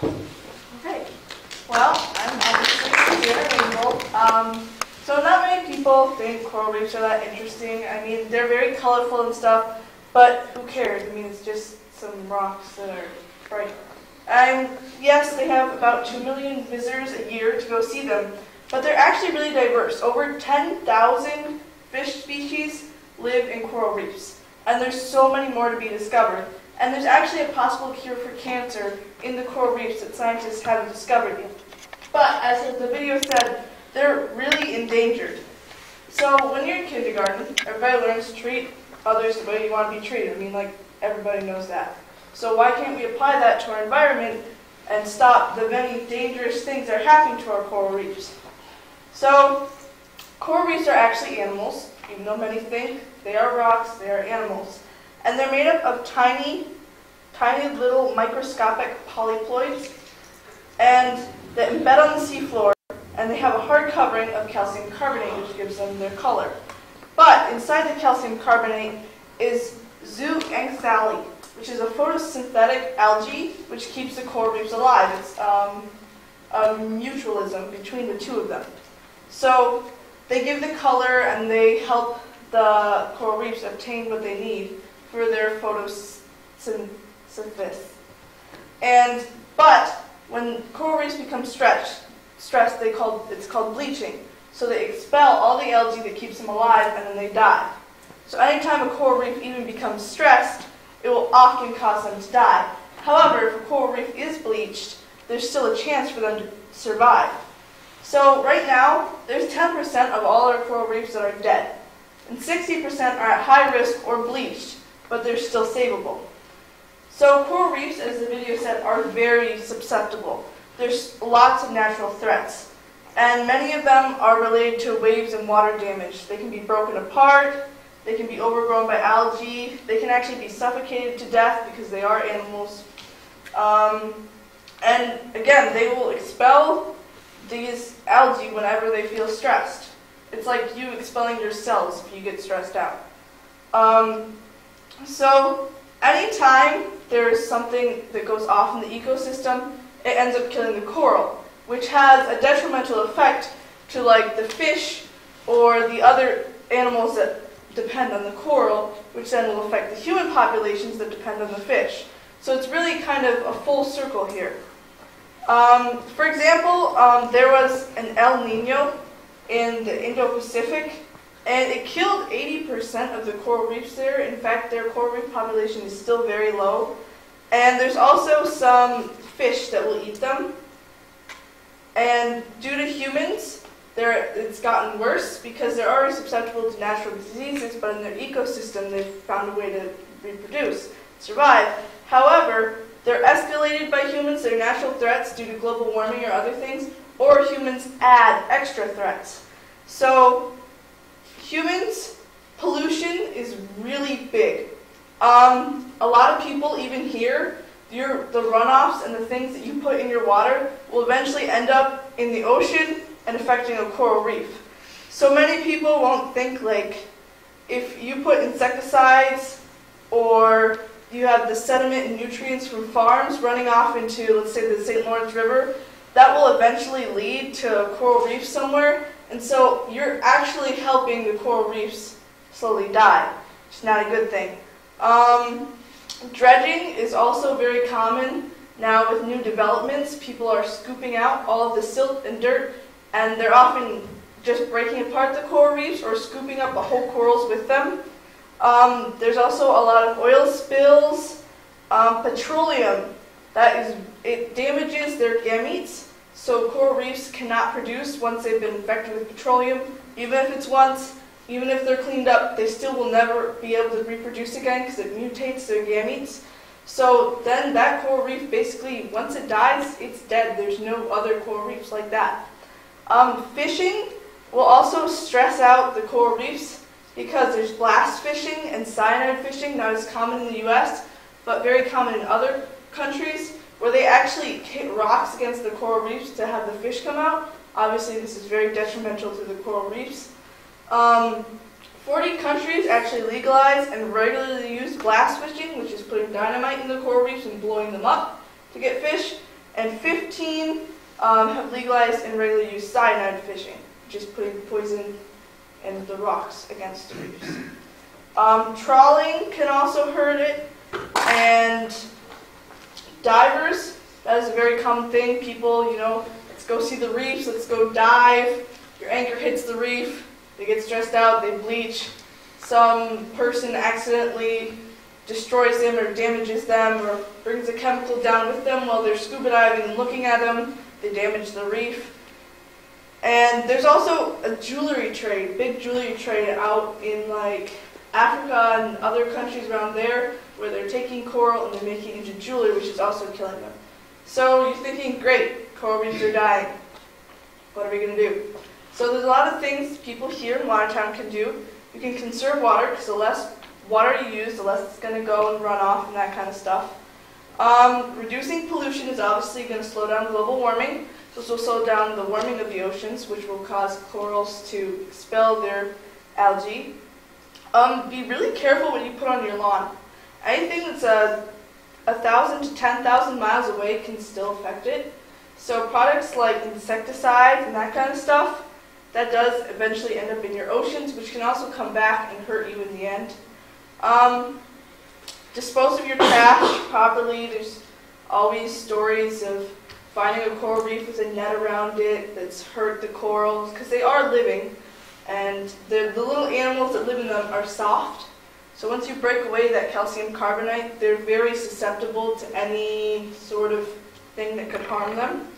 Okay, well, I'm obviously Suzanna Rainbolt. So not many people think coral reefs are that interesting. I mean, they're very colorful and stuff, but who cares? I mean, it's just some rocks that are bright. And yes, they have about 2 million visitors a year to go see them, but they're actually really diverse. Over 10,000 fish species live in coral reefs, and there's so many more to be discovered. And there's actually a possible cure for cancer in the coral reefs that scientists haven't discovered yet. But as the video said, they're really endangered. So when you're in kindergarten, everybody learns to treat others the way you want to be treated. I mean, like, everybody knows that. So why can't we apply that to our environment and stop the many dangerous things that are happening to our coral reefs? So coral reefs are actually animals, even though many think they are rocks, they are animals. And they're made up of tiny little microscopic polyploids and that embed on the seafloor, and they have a hard covering of calcium carbonate, which gives them their color. But inside the calcium carbonate is zooxanthally, which is a photosynthetic algae which keeps the coral reefs alive. It's a mutualism between the two of them. So they give the color and they help the coral reefs obtain what they need for their photosynthesis. But when coral reefs become stressed, it's called bleaching. So they expel all the algae that keeps them alive, and then they die. So anytime a coral reef even becomes stressed, it will often cause them to die. However, if a coral reef is bleached, there's still a chance for them to survive. So right now, there's 10% of all our coral reefs that are dead, and 60% are at high risk or bleached, but they're still savable. So coral reefs, as the video said, are very susceptible. There's lots of natural threats, and many of them are related to waves and water damage. They can be broken apart, they can be overgrown by algae, they can actually be suffocated to death because they are animals. And again, they will expel these algae whenever they feel stressed. It's like you expelling your cells if you get stressed out. So anytime there's something that goes off in the ecosystem, it ends up killing the coral, which has a detrimental effect to like the fish or the other animals that depend on the coral, which then will affect the human populations that depend on the fish. So it's really kind of a full circle here. For example, there was an El Nino in the Indo-Pacific, and it killed 80% of the coral reefs there. In fact, their coral reef population is still very low. And there's also some fish that will eat them. And due to humans, it's gotten worse because they're already susceptible to natural diseases, but in their ecosystem, they've found a way to reproduce, survive. However, they're escalated by humans, they're natural threats due to global warming or other things, or humans add extra threats. So humans, pollution is really big. A lot of people, even here, the runoffs and the things that you put in your water will eventually end up in the ocean and affecting a coral reef. So many people won't think, like, if you put insecticides or you have the sediment and nutrients from farms running off into, let's say, the St. Lawrence River, that will eventually lead to a coral reef somewhere. And so you're actually helping the coral reefs slowly die, which is not a good thing. Dredging is also very common now with new developments. People are scooping out all of the silt and dirt, and they're often just breaking apart the coral reefs or scooping up the whole corals with them. There's also a lot of oil spills, petroleum. It damages their gametes, so coral reefs cannot produce once they've been infected with petroleum. Even if it's once, even if they're cleaned up, they still will never be able to reproduce again because it mutates their gametes. So then that coral reef basically, once it dies, it's dead. There's no other coral reefs like that. Fishing will also stress out the coral reefs because there's blast fishing and cyanide fishing, not as common in the US, but very common in other countries, where they actually hit rocks against the coral reefs to have the fish come out. Obviously, this is very detrimental to the coral reefs. 40 countries actually legalize and regularly use blast fishing, which is putting dynamite in the coral reefs and blowing them up to get fish. and 15 have legalized and regularly use cyanide fishing, which is putting poison in the rocks against the reefs. Trawling can also hurt it, and divers, that is a very common thing. People, let's go see the reefs, let's go dive. Your anchor hits the reef, they get stressed out, they bleach. Some person accidentally destroys them or damages them or brings a chemical down with them while they're scuba diving and looking at them. They damage the reef. And there's also a jewelry trade, big jewelry trade out in like Africa and other countries around there where they're taking coral and they're making it into jewelry, which is also killing them. So you're thinking, great, coral reefs are dying. What are we going to do? So there's a lot of things people here in Watertown can do. You can conserve water, because the less water you use, the less it's going to go and run off and that kind of stuff. Reducing pollution is obviously going to slow down global warming. This will slow down the warming of the oceans, which will cause corals to expel their algae. Be really careful what you put on your lawn. Anything that's 1,000 to 10,000 miles away can still affect it. So products like insecticides and that kind of stuff, that does eventually end up in your oceans, which can also come back and hurt you in the end. Dispose of your trash properly. There's always stories of finding a coral reef with a net around it that's hurt the corals, because they are living, and the little animals that live in them are soft. So once you break away that calcium carbonate, they're very susceptible to any sort of thing that could harm them.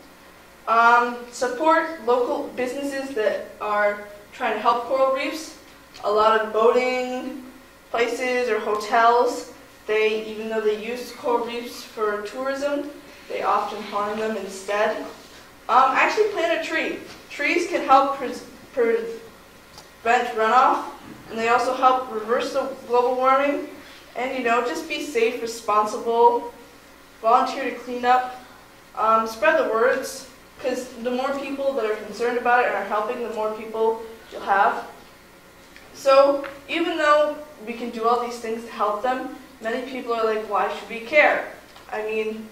Support local businesses that are trying to help coral reefs. A lot of boating places or hotels, even though they use coral reefs for tourism, they often harm them instead. Actually plant a tree. Trees can help prevent runoff, and they also help reverse the global warming. And just be safe, responsible, volunteer to clean up, spread the words, because the more people that are concerned about it and are helping, the more people you'll have. So even though we can do all these things to help them, many people are like, why should we care? I mean,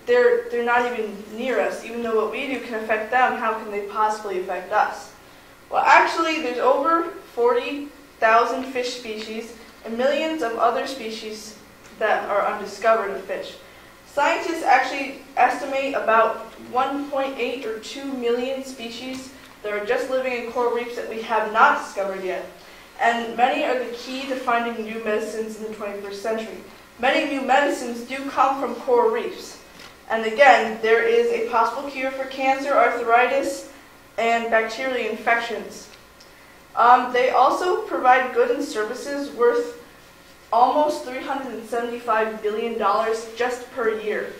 they're not even near us. Even though what we do can affect them, how can they possibly affect us? Well, actually, there's over 40,000 fish species and millions of other species that are undiscovered of fish. Scientists actually estimate about 1.8 or 2 million species that are just living in coral reefs that we have not discovered yet. And many are the key to finding new medicines in the 21st century. Many new medicines do come from coral reefs. And again, there is a possible cure for cancer, arthritis, and bacterial infections. They also provide goods and services worth almost $375 billion just per year.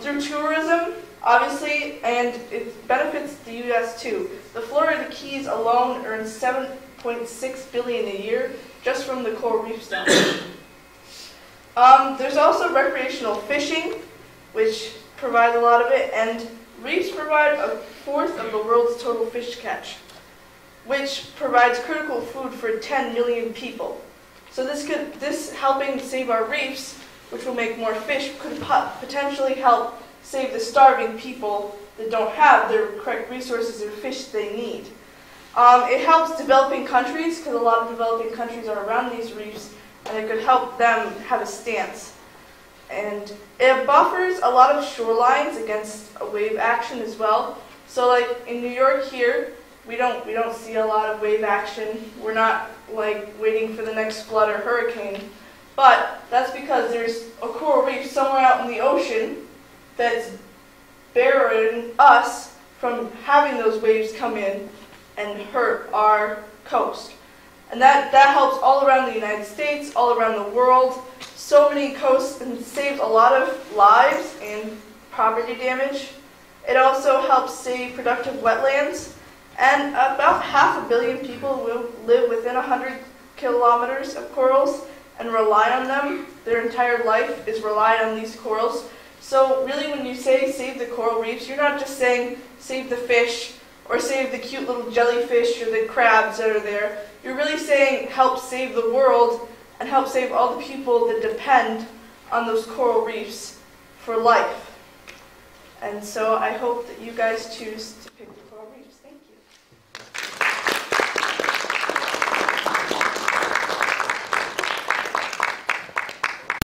Through tourism, obviously, and it benefits the U.S. too. The Florida Keys alone earns $7.6 billion a year just from the coral reefs down there. There's also recreational fishing, which provides a lot of it, and reefs provide a fourth of the world's total fish catch, which provides critical food for 10 million people. So this helping save our reefs, which will make more fish, could potentially help save the starving people that don't have the correct resources or fish they need. It helps developing countries, because a lot of developing countries are around these reefs, and it could help them have a stance. And it buffers a lot of shorelines against a wave action as well. So like in New York here, we don't see a lot of wave action. We're not like waiting for the next flood or hurricane. But that's because there's a coral reef somewhere out in the ocean that's barring us from having those waves come in and hurt our coast. And that helps all around the United States, all around the world. So many coasts, and saves a lot of lives and property damage. It also helps save productive wetlands. And about 500 million people will live within 100 kilometers of corals and rely on them. Their entire life is relied on these corals. So really when you say save the coral reefs, you're not just saying save the fish or save the cute little jellyfish or the crabs that are there. You're really saying help save the world and help save all the people that depend on those coral reefs for life. And so I hope that you guys choose to pick the